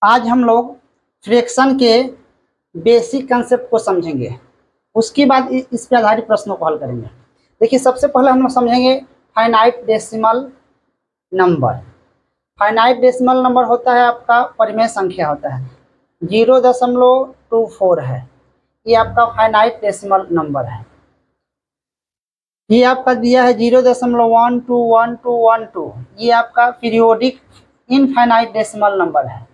आज हम लोग फ्रैक्शन के बेसिक कंसेप्ट को समझेंगे, उसके बाद इस पर आधारित प्रश्नों को हल करेंगे। देखिए, सबसे पहले हम लोग समझेंगे finite decimal number. Finite decimal number होता है आपका परिमेय संख्या होता है, 0.24 है, ये आपका फाइनाइट डेसिमल नंबर है। ये आपका दिया है 0.121212, ये आपका पीरियोडिक इनफाइनाइट डेसिमल नंबर है।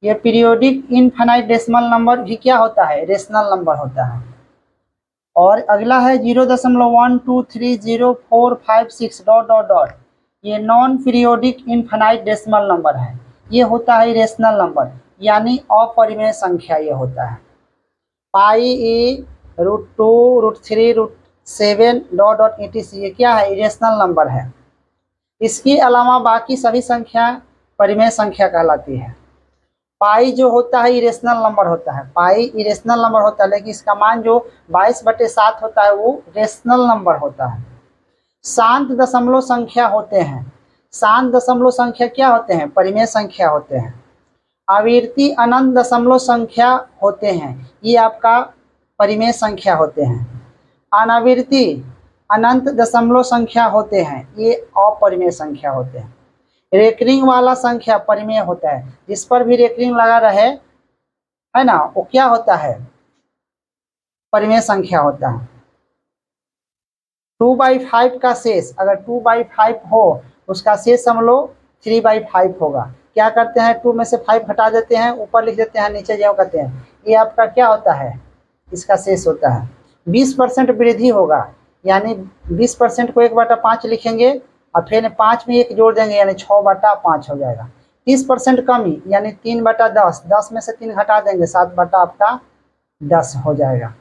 ये पीरियोडिक इनफाइनाइट डेसिमल नंबर भी क्या होता है, रेशनल नंबर होता है। और अगला है 0.1230456 डॉट डॉट डॉट, ये non periodic infinite decimal number है, ये होता है इरेशनल नंबर यानी अपरिमेय संख्या ये होता है। पाई ए √2 √3 √7 डॉट डॉट etc, ये क्या है, इरेशनल नंबर है। इसके अलावा बाकी सभी संख्या परिमेय संख्या कहलाती है। पाई जो होता है इरेशनल नंबर होता है, पाई इरेशनल नंबर होता है, लेकिन इसका मान जो 22/7 होता है वो रेशनल नंबर होता है। शांत दशमलव संख्या होते हैं, शांत दशमलव संख्या क्या होते हैं, परिमेय संख्या होते हैं। आवृत्ति अनंत दशमलव संख्या होते हैं, ये आपका परिमेय संख्या होते हैं। अनावृत्ति अनंत दशमलव संख्या होते हैं, ये अपरिमेय संख्या होते हैं। रेकरिंग वाला संख्या परिमेय होता है, जिस पर भी रेकरिंग लगा रहे है ना, वो क्या होता है, परिमेय संख्या होता है। 2/5 का शेष, अगर 2/5 हो उसका शेष हम लोग 3/5 होगा। क्या करते हैं, 2 में से 5 हटा देते हैं, ऊपर लिख देते हैं, नीचे जो करते हैं, ये आपका क्या होता है, इसका शेष होता है। 20% वृद्धि होगा, यानी 20% को 1/5 लिखेंगे और फिर 5 में 1 जोड़ देंगे यानी 6/5 हो जाएगा। 30% कमी यानी 3/10, 10 में से 3 हटा देंगे, 7/10 हो जाएगा।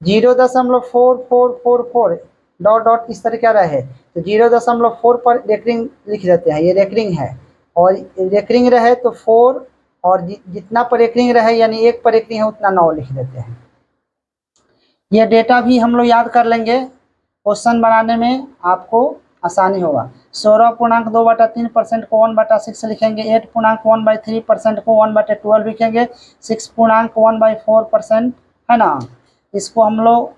0.4444 डॉट डॉट इस तरह क्या रहे तो 0.4 पर रेकरिंग लिख देते हैं, ये रेकरिंग है। और रेकरिंग रहे तो 4, और जितना पर रेकरिंग रहे यानी 1 पर रेकरिंग है उतना 9 लिख देते हैं। ये डेटा भी हम लोग याद कर लेंगे, क्वेश्चन बनाने में आपको आसानी होगा। 16.2/3% को 1/6 लिखेंगे, 8.1/3% को 1/12 लिखेंगे, 6.1/4% है ना, इसको हम लोग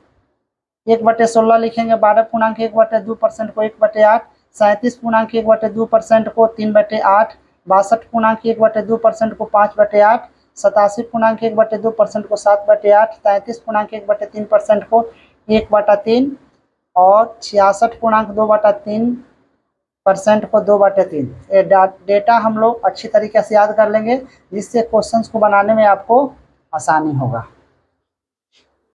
1/16 लिखेंगे, 12.1/2% को 1/8, 37.1/2% को 3/8, 62.1/2% को 5/8, 87.1/2% को 7/8, 33.1/3% को 1/3 और 66.2/3% को 2/3। ये डेटा हम लोग अच्छी तरीके से याद कर लेंगे, जिससे क्वेश्चंस को बनाने में आपको आसानी होगा।